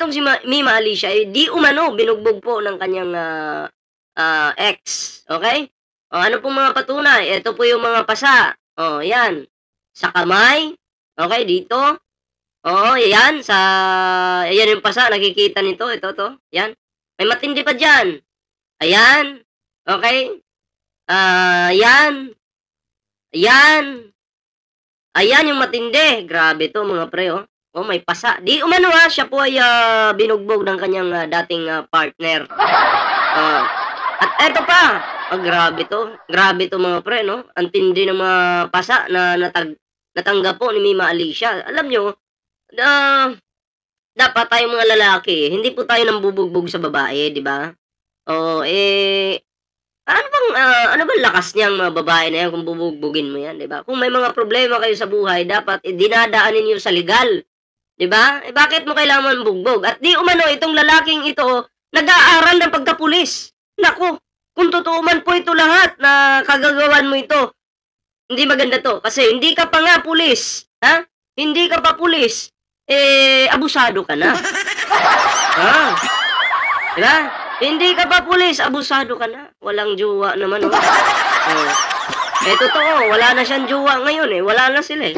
etong si Mima Alicia, di umano binugbog po ng kanyang ex. Okay? Ano pong mga patunay? Ito po yung mga pasa. Yan. Sa kamay. Okay, dito. Yan. Ayan yung pasa. Nakikita nito. Ito, to. Yan. May matindi pa dyan. Ayan. Okay? Yan. Ayan. Ayan yung matindi. Grabe to mga pre, may pasa. Di umano siya po ay binugbog ng kanyang dating partner. At eto pa. Grabe to. Grabe to mga pre, no? Ang tindi ng mga pasa na natanggap po ni Mima Alicia. Alam nyo, dapat tayong mga lalaki, hindi po tayo nambubugbog sa babae, di ba? Ano bang lakas niyang mga babae na yan kung bubugbugin mo yan, di ba? Kung may mga problema kayo sa buhay, dapat dinadaanin niyo sa legal. Di ba? Bakit mo kailangan bugbog? At di umano, itong lalaking ito, nag-aaral ng pagkapulis. Naku, kung totoo man po ito lahat na kagagawan mo ito, hindi maganda to. Kasi hindi ka pa nga pulis. Ha? Hindi ka pa pulis. Abusado ka na. Diba? Hindi ka pa pulis, abusado ka na. Walang jowa naman, totoo, wala na siyang jowa ngayon, Wala na sila,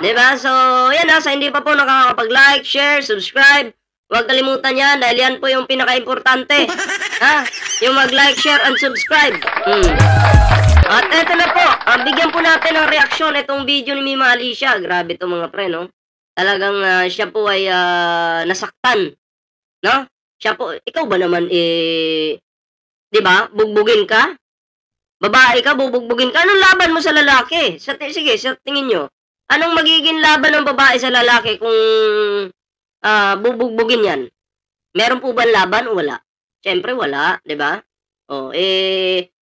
diba? So, yan sa hindi pa po nakakapag-like, share, subscribe, huwag kalimutan yan dahil yan po yung pinaka-importante. Yung mag-like, share, and subscribe. At eto na po, bigyan po natin ng reaksyon itong video ni Mima Alicia. Grabe to mga pre, no? Talagang siya po ay nasaktan. No? Siya po, ikaw ba naman, di ba? Bugbugin ka? Babae ka, bubugbugin ka? Anong laban mo sa lalaki? Sige, sa tingin nyo. Anong magiging laban ng babae sa lalaki kung bubugbugin yan? Meron po ba laban o wala? Siyempre wala, di ba?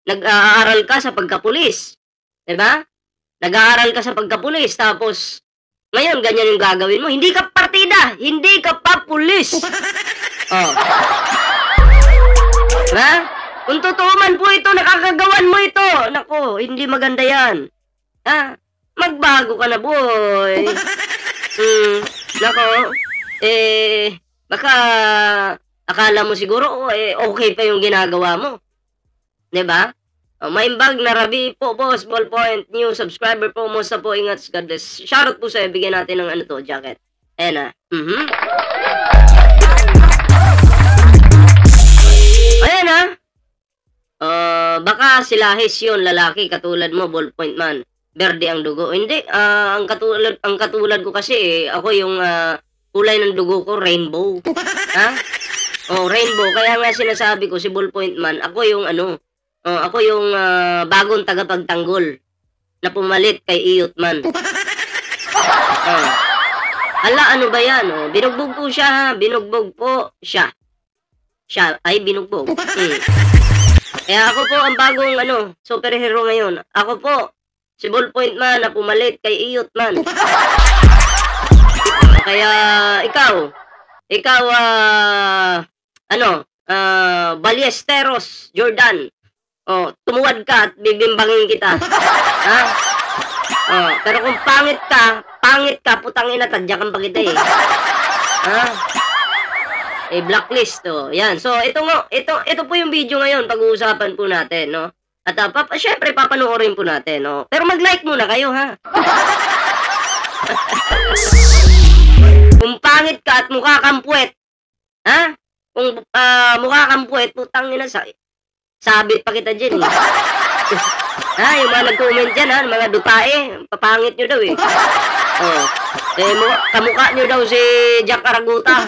Nag-aaral ka sa pagkapulis. Di ba? Nag-aaral ka sa pagkapulis, tapos ngayon, ganyan yung gagawin mo. Hindi ka partida. Hindi ka pa pulis. Diba? Kung totoo man po ito, nakakagawan mo ito. Nako, hindi maganda yan. Magbago ka na, boy. Nako, baka akala mo siguro, okay pa yung ginagawa mo. Diba? Maimbag na Rabi po, boss, ballpoint, new subscriber po, musta po, ingat, God bless. Shoutout po sa'yo, bigyan natin ng jacket. Ayan Ayan baka silahis yun, lalaki, katulad mo, ballpoint man. Berde ang dugo. Hindi, ang katulad ko kasi, ako yung kulay ng dugo ko, rainbow. Rainbow, kaya nga sinasabi ko, si ballpoint man, ako yung ako yung bagong tagapagtanggol na pumalit kay Iyot man. Ano ba yan? Binugbog po siya, binugbog po siya. Siya ay binugbog. Kaya ako po ang bagong superhero ngayon. Ako po, si ballpoint man na pumalit kay Iyot man. Kaya ikaw, Ballesteros Jordan. Tumuwad ka at bibimbangin kita. Pero kung pangit ka, putangina, tadyakan pa kita blacklist Yan. So, ito po yung video ngayon, pag-uusapan po natin, no? At syempre, papanoorin po natin, no? Pero mag-like muna kayo, ha? Kung pangit ka at mukha kang puwet, kung mukha kang puwet, putangina, sabit pa kita dyan, yung mga nag-comment dyan, mga dutae, papangit nyo daw, kamukha nyo daw si Jack Araguta.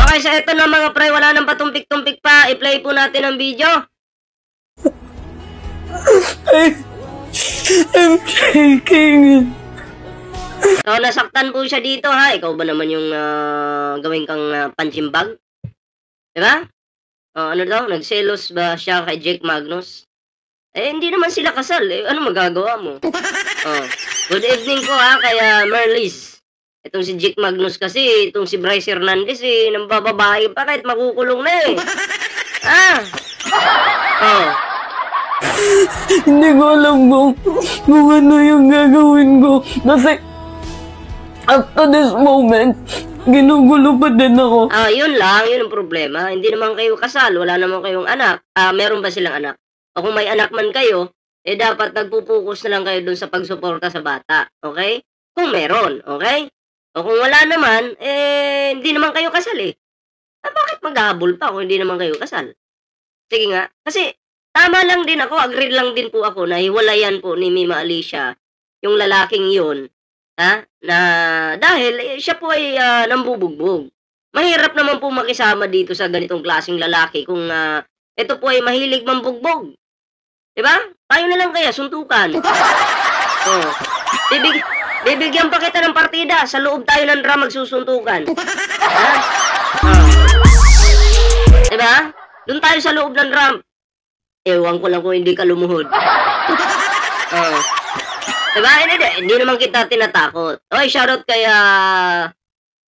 Okay, so ito na mga pre, wala nang patumpik-tumpik pa, i-play po natin ang video. I'm shaking. So, nasaktan po siya dito, ha? Ikaw ba naman yung gawin kang punching bag? Diba? Ano daw? Nagselos ba siya kay Jake Magnus? Hindi naman sila kasal. Ano magagawa mo? Good evening po, ha? Kaya Merlis. Itong si Jake Magnus kasi, itong si Bryce Hernandez, nang bababae pa kahit makukulong na, Hindi ko alam kung ano yung gagawin ko. Kasi, up to this moment, ginugulo pa din ako. Yun lang, yun ang problema. Hindi naman kayo kasal, wala naman kayong anak. Meron ba silang anak? O kung may anak man kayo, dapat nagpupukus na lang kayo dun sa pagsuporta sa bata. Okay? Kung meron, okay? O kung wala naman, hindi naman kayo kasal eh. Bakit maghahabol pa kung hindi naman kayo kasal? Sige nga. Kasi, tama lang din ako, agree lang din po ako na hiwalayan po ni Mima Alicia yung lalaking yun. Na dahil siya po ay nambubugbog. Mahirap naman po makisama dito sa ganitong klaseng lalaki kung ito po ay mahilig mambugbog. Diba? Tayo na lang kaya, suntukan. Bibigyan pa kita ng partida. Sa loob tayo ng drum magsusuntukan. Diba? Doon tayo sa loob ng drum. Ewan ko lang kung hindi ka lumuhod. Diba? Hindi naman kita tinatakot. Oy, shoutout kay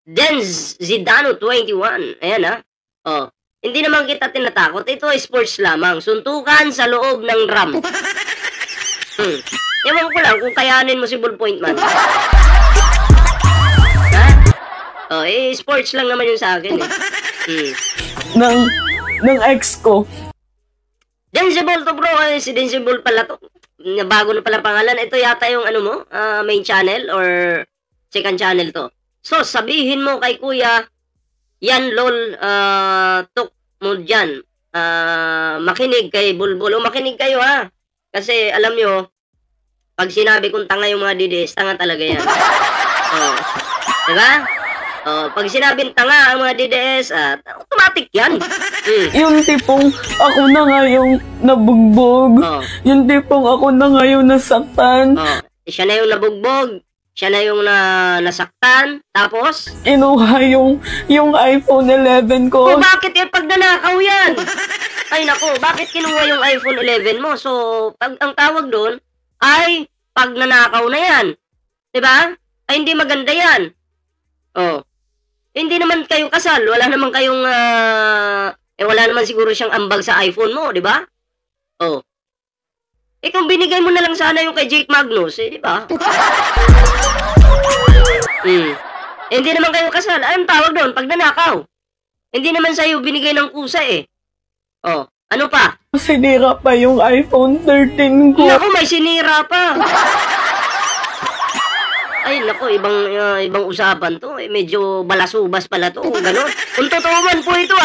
Denz Zidano 21. Ayan hindi naman kita tinatakot. Ito ay sports lamang. Suntukan sa loob ng drum. Ewan ko lang kung kayanin mo si Ballpoint Man. Sports lang naman yun sa akin eh. Ng ex ko. Denzible to bro. Si Denzible pala to. Bago na pala pangalan. Ito yata yung ano mo, main channel or second channel to. So, sabihin mo kay kuya, yan lol, tok mo dyan. Makinig kay Bulbul. O makinig kayo ha. Kasi alam nyo, pag sinabi kong tanga yung mga DDS, tanga talaga yan. Diba? Pag sinabing tanga ang mga DDS, automatic yan. Yung tipong ako na nga yung nabugbog. Yung tipong ako na nga yung nasaktan. Siya na yung nabugbog. Siya na yung nasaktan. Tapos? Inuha yung iPhone 11 ko. Bakit pag nanakaw yan? Ay nako, bakit kinuha yung iPhone 11 mo? So, ang tawag doon ay pag nanakaw na yan. Diba? Ay hindi maganda yan. Hindi naman kayo kasal. Wala naman kayong wala naman siguro siyang ambag sa iPhone mo, di ba? Kung binigay mo na lang sana yung kay Jake Magnus, di ba? Hindi naman kayo kasal. Anong tawag doon? Pag nanakaw. Hindi naman sa'yo binigay ng kusa eh. Ano pa? Sinira pa yung iPhone 13 ko. Naku, may sinira pa. Ay, naku, ibang usapan to. Medyo balasubas pala to. Ganon. Kung totoo man po ito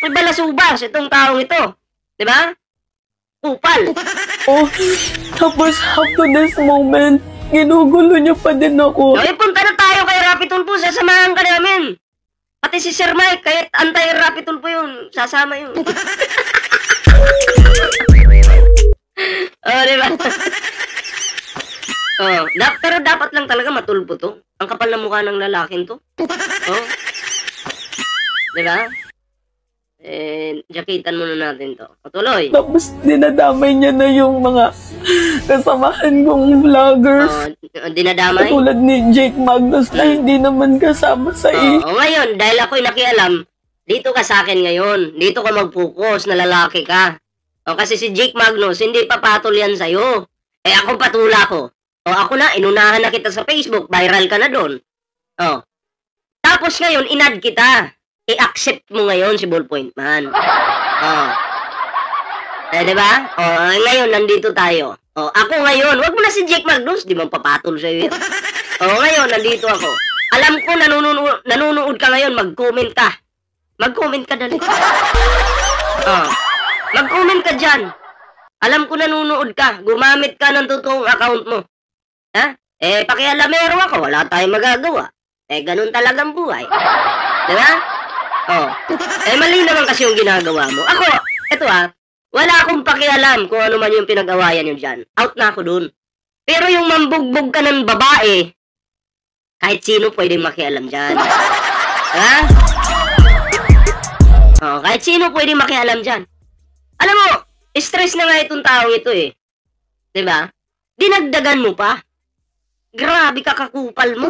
may balasubas itong taong ito. Diba? Kupal. Tapos up to this moment, ginugulo niya pa din ako. Punta na tayo kay Rapi Tulfo. Sasamahan ka namin. Pati si Sir Mike, kahit anti-Rapi Tulfo yun, sasama yun. Diba? Pero dapat lang talaga matulpo to. Ang kapal na mukha ng lalaking to. Diba? Jakitan muna natin to. Tuloy. Tapos dinadamay niya na yung mga kasamahan kong vloggers. Dinadamay? Katulad ni Jake Magnus na hindi naman kasama sa ngayon, dahil ako'y nakialam, dito ka sa akin ngayon. Dito ka mag-focus na lalaki ka. Kasi si Jake Magnus, hindi pa patol yan sa'yo. Ako patula ko. Ako na, inunahan na kita sa Facebook, viral ka na doon. Tapos ngayon, inad kita. I-accept mo ngayon si Ballpoint Man. Diba? Ngayon, nandito tayo. Ako ngayon, wag mo na si Jake Magnus, di man papatol sa'yo yun. Ngayon, nandito ako. Alam ko, nanonood ka ngayon, mag-comment ka. Mag-comment ka dali. Mag-comment ka dyan. Alam ko nanonood ka. Gumamit ka ng totoong account mo. Pakialamero ako. Wala tayong magagawa. Ganun talagang buhay. Diba? Mali naman kasi yung ginagawa mo. Ako, eto wala akong pakialam kung ano man yung pinag-awayan nyo dyan. Out na ako dun. Pero yung mambugbog ka ng babae, kahit sino pwedeng makialam dyan. Kahit sino pwedeng makialam dyan. Alam mo, stress na nga itong taong ito eh. Diba? Dinagdagan mo pa. Grabe ka kakupal mo.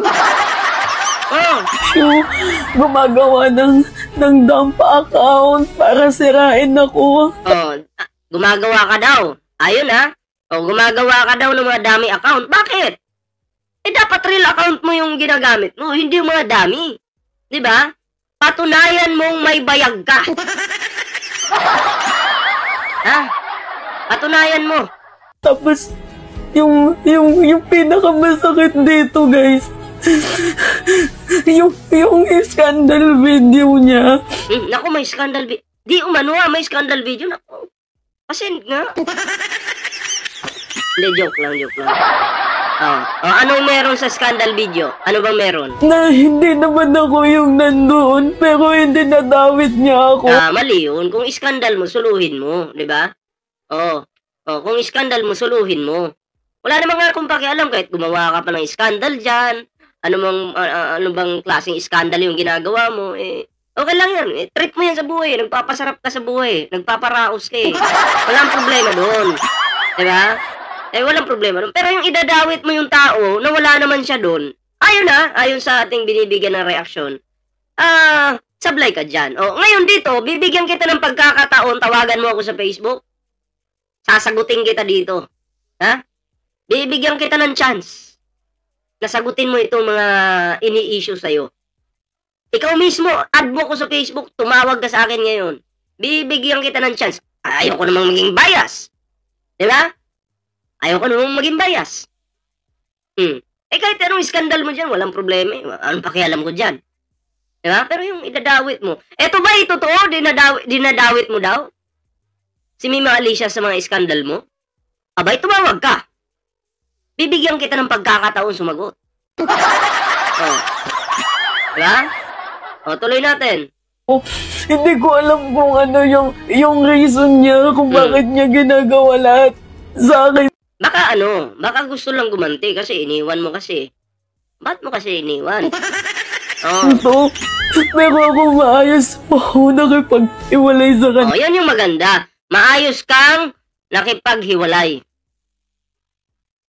Gumagawa ng dump account para sirain ako. Gumagawa ka daw. Ayun ha. O, gumagawa ka daw ng mga dummy account. Bakit? Eh, dapat real account mo yung ginagamit mo, hindi yung mga dummy. Di ba? Patunayan mong may bayag ka. Ha? Patunayan mo. Tapos, yung pinakamasakit dito, guys, yung scandal video niya. Naku, may scandal video. Di umano may scandal video. Naku. Kasi nga. Hindi, joke lang. Anong meron sa scandal video? Ano bang meron? Na hindi naman ako yung nandoon, pero hindi nadawit niya ako. Mali yun. Kung scandal mo, suluhin mo. Di ba? Kung scandal mo, suluhin mo. Wala namang nga akong pakialam kahit gumawa ka pa ng scandal dyan. Ano bang klaseng scandal yung ginagawa mo? Okay lang yan. Trip mo yan sa buhay. Nagpapasarap ka sa buhay. Nagpaparaos ka eh. Walang problema doon. Diba? Walang problema doon. Pero yung idadawit mo yung tao na wala naman siya doon, ayon sa ating binibigyan ng reaksyon, sablay ka dyan. Ngayon dito, bibigyan kita ng pagkakataon, tawagan mo ako sa Facebook. Sasagutin kita dito. Ha? Bibigyan kita ng chance. Nasagutin mo itong mga ini-issue sa'yo. Ikaw mismo, add mo ko sa Facebook, tumawag ka sa akin ngayon. Bibigyan kita ng chance. Ayaw ko namang maging bias. Diba? Ayaw ko namang maging bias. Kahit anong skandal mo dyan, walang problema. Anong pakialam ko dyan? Diba? Pero yung idadawit mo. Eto ba totoo? Dinadawit mo daw? Si Mima Alicia sa mga skandal mo? Abay, tumawag ka. Bibigyan kita ng pagkakataon sumagot. Diba? Tuloy natin. Hindi ko alam kung ano yung reason niya kung bakit niya ginagawa lahat sa akin. Baka gusto lang gumanti kasi iniwan mo kasi. Ba't mo kasi iniwan? Ito, pero ako maayos po ako nakipag-iwalay sa kanya. Yan yung maganda. Maayos kang nakipaghiwalay.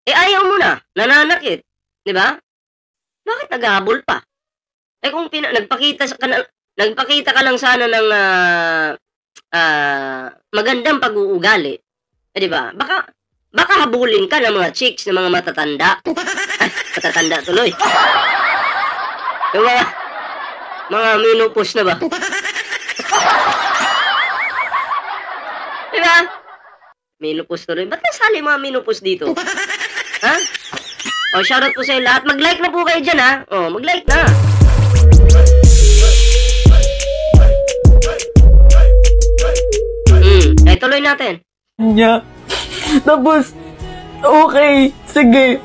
Ayaw mo na. Nananakit. Diba? Bakit naghahabol pa? Kung nagpakita ka lang sana ng magandang pag-uugali, diba? Baka habulin ka ng mga chicks, ng mga matatanda. Matatanda tuloy. Yung mga menopause na ba? Diba? Menopause tuloy. Ba't nasali mga menopause dito? Ha? Shoutout po sa lahat. Mag-like na po kayo dyan, ha? Mag-like na. Tuloy natin. Tapos, okay, sige.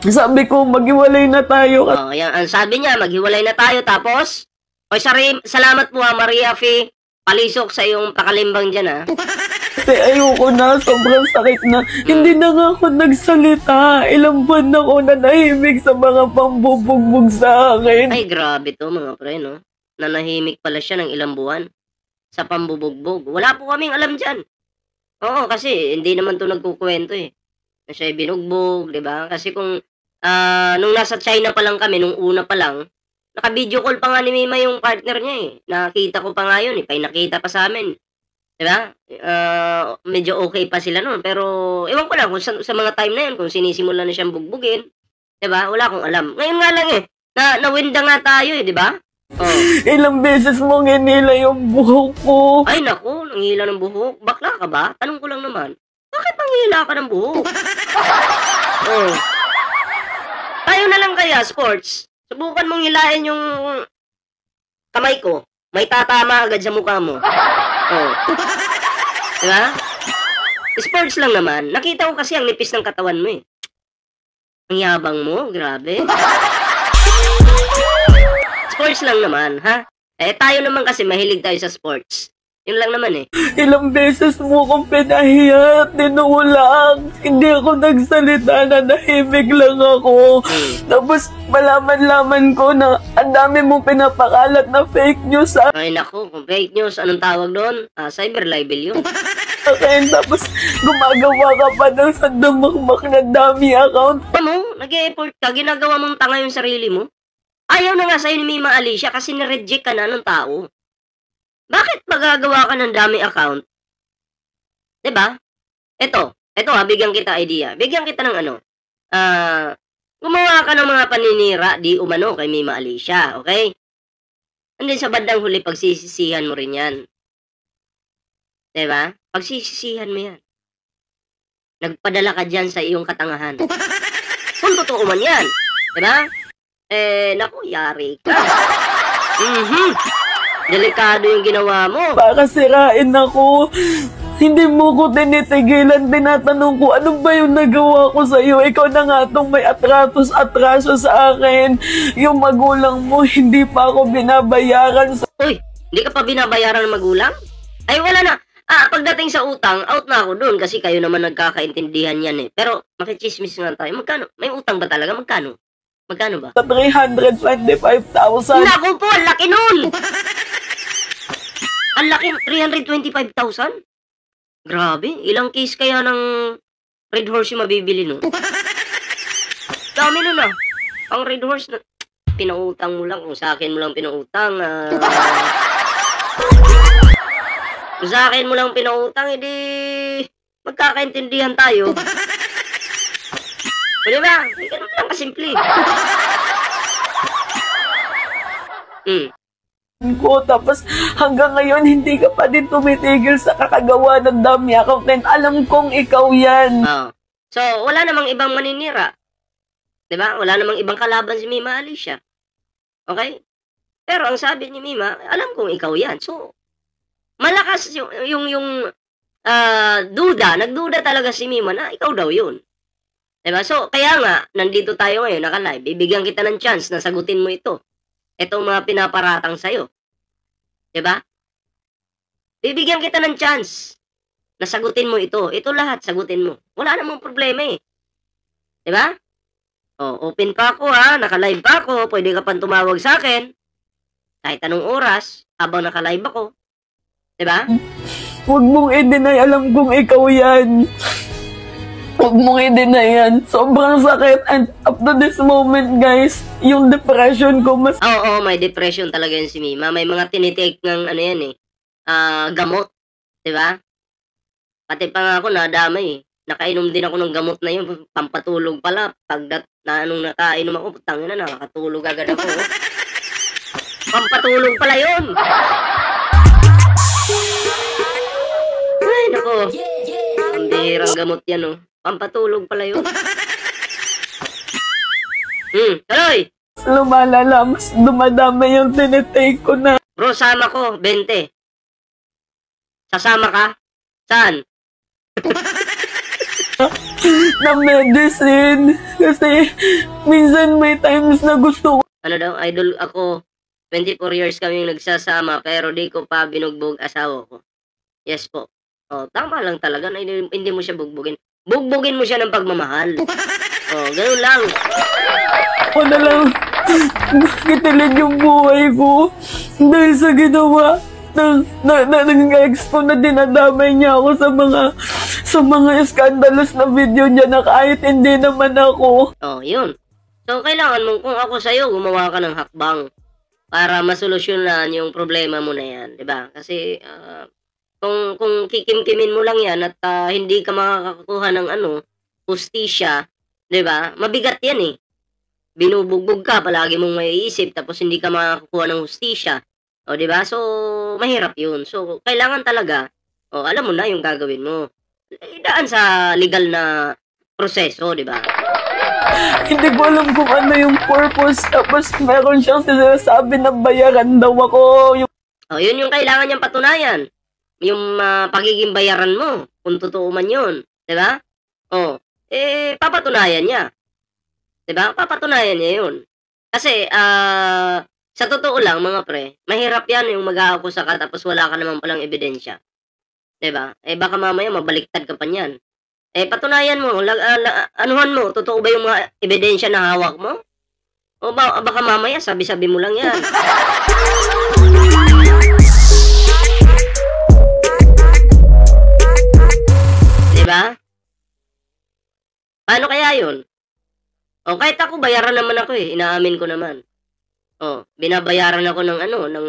Sabi ko, maghiwalay na tayo. Yan, sabi niya, maghiwalay na tayo. Tapos, salamat po Maria Fee Palisok sa iyong pakalimbang dyan, ha? Kasi ayoko na, sobrang sakit na. Hindi na nga ako nagsalita. Ilang buwan na ako nanahimik sa mga pambubugbog sa akin. Ay, grabe to mga pre, no? Nanahimik pala siya ng ilang buwan sa pambubugbog. Wala po kaming alam dyan. Oo, kasi hindi naman to nagkukwento eh. Na siya binugbog, di ba? Kasi kung nung nasa China pa lang kami, nung una pa lang, naka-video call pa nga ni Mima yung partner niya eh. Nakita ko pa nga yun eh. Nakita pa sa amin. Di ba? Medyo okay pa sila noon. Pero, ewan ko lang kung sa mga time na yun, kung sinisimulan na siyang bugbugin. Di ba? Wala akong alam. Ngayon nga lang eh. Nawinda nga tayo eh, di ba? Ilang beses mong hinila yung buhok ko. Ay naku, nanghila ng buhok. Bakla ka ba? Tanong ko lang naman. Bakit nanghila ka ng buhok? Tayo na lang kaya, sports. Subukan mong hilain yung kamay ko. May tatama agad sa mukha mo. Diba? Sports lang naman. Nakita ko kasi ang nipis ng katawan mo eh. Ang yabang mo, grabe. Sports lang naman, ha? Tayo naman kasi mahilig tayo sa sports. Yun lang naman eh. Ilang beses mo akong pinahiya at tinulang. Hindi ako nagsalita, nanahimik lang ako. Tapos malaman-laman ko na ang dami mong pinapakalat na fake news sa Ay naku, kung fake news, anong tawag doon? Cyber libel yun. akin. Tapos gumagawa ka pa ng sandamakmak na dami account. Nag-e-effort ka, ginagawa mong tanga yung sarili mo. Ayaw na nga sa'yo ni Mima Alicia kasi nireject ka na ng tao. Bakit magagawa ka ng dami account? Diba? Eto ha, bigyan kita idea. Bigyan kita ng ano, gumawa ka ng mga paninira di umano kay Mima Alicia, okay? And then sa bandang huli, pagsisisihan mo rin yan. Diba? Pagsisisihan mo yan. Nagpadala ka dyan sa iyong katangahan. Kung totoo man yan. Diba? Naku, yari ka. Delikado yung ginawa mo. Baka sirain ako. Hindi mo ko tinitigilan, tinatanong ko, ano ba yung nagawa ko sa'yo? Ikaw na nga itong may atraso sa akin. Yung magulang mo, hindi pa ako binabayaran. Uy, hindi ka pa binabayaran ng magulang? Ay, wala na. Pagdating sa utang, out na ako doon kasi kayo naman nagkakaintindihan yan eh. Pero, makichismis nga tayo. Magkano? May utang ba talaga? Magkano? Magkano ba? 325,000. Naku po, ang laki nun! Ang laki, 325,000? Grabe, ilang case kaya ng Red Horse yung mabibili nun? Dami nun ah. Ang Red Horse na pinautang mo lang. Kung sa akin mo lang pinautang, kung sa akin mo lang pinautang, edi magkakaintindihan tayo. O diba? Ganun lang kasimple. Ko, tapos hanggang ngayon hindi ka pa din tumitigil sa kakagawa ng dummy account. Alam kong ikaw yan. So, wala namang ibang maninira. Diba? Wala namang ibang kalaban si Mima Alicia. Okay? Pero ang sabi ni Mima, alam kong ikaw yan. So, malakas yung duda. Nagduda talaga si Mima na ikaw daw yun. Diba? So, kaya nga, nandito tayo ngayon, naka-live. Bibigyan kita ng chance na sagutin mo ito. Itong mga pinaparatang sa'yo. Diba? Bibigyan kita ng chance na sagutin mo ito. Ito lahat, sagutin mo. Wala namang problema eh. Diba? Open pa ako ha. Naka-live pa ako. Pwede ka pang tumawag sa akin. Kahit anong oras, habang naka-live ako. Diba? Huwag mong i-deny. Alam kong ikaw yan. Huwag mong i-deny yan. Sobrang sakit. And up to this moment, guys, yung depression ko mas... Oo, may depression talaga yun si Mima. May mga tinitake ng ano yan eh. Gamot. Diba? Pati pa nga ako nadamay eh. Nakainom din ako ng gamot na yun. Pampatulog pala. Pag nakainom ako, putangin na, nakakatulog agad ako. Pampatulog pala yun. Ay, nako. Ang bihirang gamot yan oh. Pampatulog pala yun. Tuloy! Lumalala, mas dumadami yung tinitake ko na. Bro, sama ko, 20. Sasama ka? Saan? Na medicine. Kasi minsan may times na gusto ko. Ano daw, idol ako. 24 years kami nagsasama pero di ko pa binugbog asawa ko. Yes po. Tama lang talaga na hindi mo siya bugbugin. Bugbugin mo siya ng pagmamahal. Ganun lang. Ako na lang kitilid yung buhay ko dahil sa ginawa ng ex ko na dinadamay niya ako sa mga scandalous na video niya na kahit hindi naman ako. Yun. So, kailangan mo, kung ako sa'yo, gumawa ka ng hakbang para masolusyonan yung problema mo na yan. Diba? Kasi, kung kikimkimin mo lang yan at hindi ka makakakuha ng hustisya, 'di ba? Mabigat 'yan eh. Binubugbog ka, palagi mong maiisip tapos hindi ka makakakuha ng hustisya. 'Di ba? So, mahirap 'yun. So, kailangan talaga alam mo na yung gagawin mo. Idaan sa legal na proseso, 'di ba? Hindi ko alam kung ano yung purpose tapos meron siyang sinasabi na bayaran daw ako. Yun yung kailangan niyang patunayan. Yung pagiging bayaran mo, kung totoo man yun. Diba? Papatunayan niya. Diba? Papatunayan niya yun. Kasi, sa totoo lang, mga pre, mahirap yan yung mag-aakusa ka tapos wala ka naman palang ebidensya. Diba? Baka mamaya mabaliktad ka pa niyan. Patunayan mo, anuhan mo, totoo ba yung mga ebidensya na hawak mo? O baka mamaya, sabi-sabi mo lang yan. Diba? Paano kaya yun? Kahit ako, bayaran naman ako eh. Inaamin ko naman. Binabayaran ako ng ng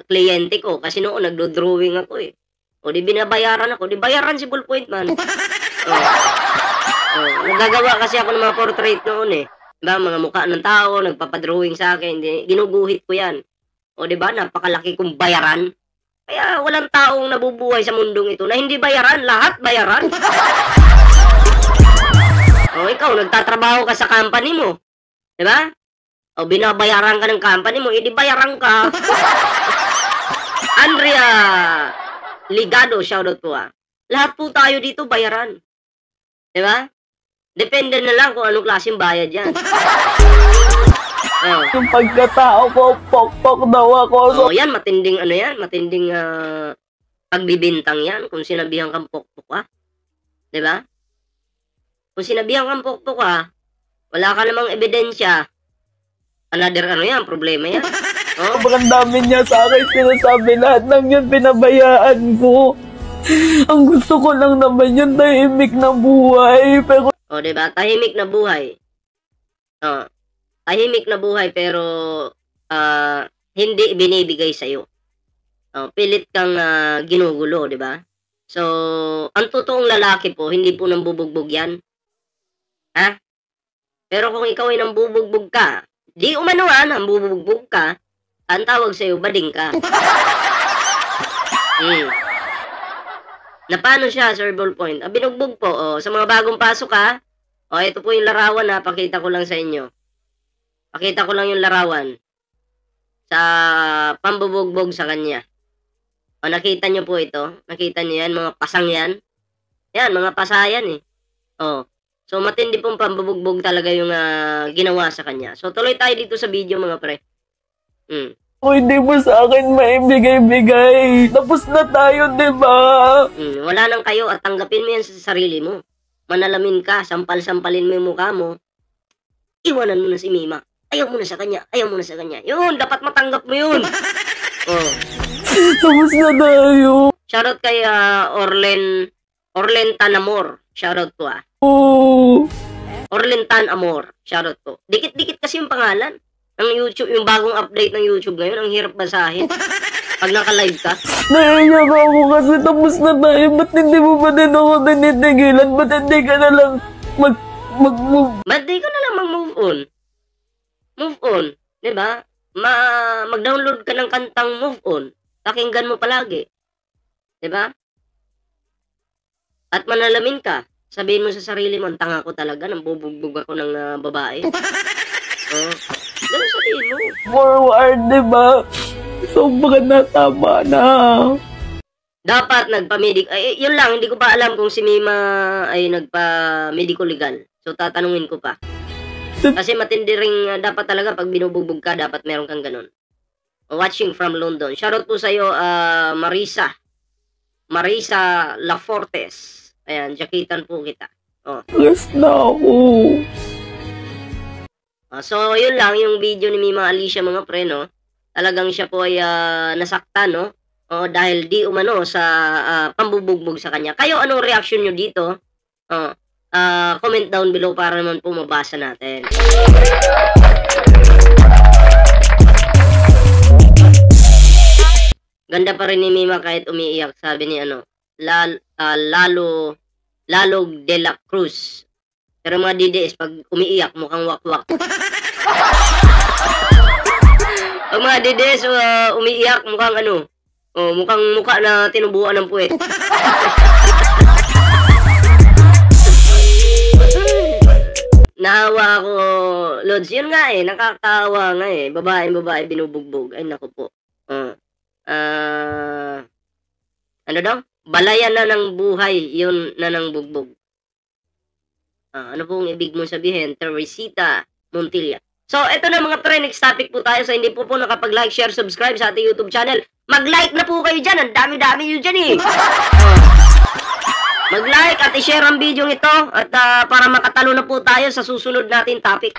kliyente ko. Kasi noon, nagdo-drawing ako eh. O di binabayaran ako, di bayaran si Ballpoint man. Nagagawa kasi ako ng mga portrait noon eh. Diba, mga mukha ng tao, nagpapadrawing sa akin, ginuguhit ko yan. O diba, napakalaki kong bayaran. Kaya walang taong nabubuhay sa mundong ito na hindi bayaran, lahat bayaran. O ikaw, nagtatrabaho ka sa company mo. Diba? O binabayaran ka ng company mo, edi bayaran ka. Andrea Ligado, shoutout po Lahat po tayo dito bayaran. Diba? Depende na lang kung anong klaseng bayad yan. Yung pagkatao ko, pok-pok daw ako. So, yan, matinding ano yan, matinding pagbibintang yan. Kung sinabihan kang pok-pok ka. Diba? Kung sinabihan kang pok-pok ka, wala ka namang ebidensya. Another ano yan, problema yan. sobrang dami niya sa akin sinasabi. Lahat ng yun pinabayaan ko. Ang gusto ko lang naman yun, tahimik na buhay. Pero diba? Tahimik na buhay. Tahimik na buhay pero hindi binibigay sa'yo. Pilit kang ginugulo, diba? So, ang totoong lalaki po, hindi po nambubugbog yan. Ha? Pero kung ikaw ay nambubugbog ka, di umano nambubugbog ka, ang tawag sa'yo, bading ka. Na paano siya, Sir Ballpoint? Binugbog po, sa mga bagong pasok ka, ito po yung larawan pakita ko lang sa inyo. Pakita ko lang yung larawan sa pambubugbog sa kanya. Nakita nyo po ito? Nakita nyo yan, mga pasang yan? Yan, mga pasayan eh. So matindi pong pambubugbog talaga yung ginawa sa kanya. So tuloy tayo dito sa video mga pre. Hindi mo sa akin maibigay-bigay. Tapos na tayo, diba? Wala nang kayo at tanggapin mo yan sa sarili mo. Manalamin ka, sampal-sampalin mo yung mukha mo. Iwanan mo na si Mima. Ayaw mo na sa kanya, ayaw mo na sa kanya. Yun, dapat matanggap mo yun. Tapos na tayo. Shoutout kay Orlen Tanamor. Shoutout po Orlen Tanamor. Shoutout po. Dikit-dikit kasi yung pangalan ng YouTube, yung bagong update ng YouTube ngayon, ang hirap basahin. Pag naka-live ka. Naiyak ako kasi tapos na tayo. Ba't hindi mo ba din ako tinitigilan? Ba't hindi ka na lang mag-move? Ba't di ka na lang mag-move on? Move on. Diba? Mag-download ka ng kantang Move On. Pakinggan mo palagi. Diba? At manalamin ka. Sabihin mo sa sarili mo, ang tanga ko talaga, nang bubugbog ako ng babae. Ganun sabihin mo. Forward, diba? Sobrang natama na. Dapat nagpa-medic. Yun lang, hindi ko pa alam kung si Mima ay nagpa-medico legal. So, tatanungin ko pa. Kasi matindi ring dapat talaga pag binubugbog ka, dapat meron kang ganun. Watching from London. Shoutout po sa'yo, Marisa Lafortes. Ayan, jakitan po kita. Yes na ako. So, yun lang yung video ni Mima Alicia mga pre, no? Talagang siya po ay nasaktan, no? Dahil di umano sa pambubugbog sa kanya. Kayo, anong reaction nyo dito? Comment down below para naman po mabasa natin. Ganda pa rin ni Mima kahit umiiyak, sabi ni Lalog de la Cruz. Pero mga DDS, pag umiiyak, mukhang wakwak. Pag mga DDS, umiiyak, mukhang mukhang mukha na tinubuan ng puwet. Nahawa ako, Lods. Yun nga nakakawa nga babae binubugbog. Ay, naku po. Ano daw? Balayan na ng buhay, yun na ng bugbog. Ano pong ibig mong sabihin? Teresita Montilla. So, eto na mga pre, next topic po tayo. So, hindi po nakapag-like, share, subscribe sa ating YouTube channel. Mag-like na po kayo dyan. Ang dami-dami nyo dyan Mag-like at i-share ang video ito at para makatalo na po tayo sa susunod natin topic.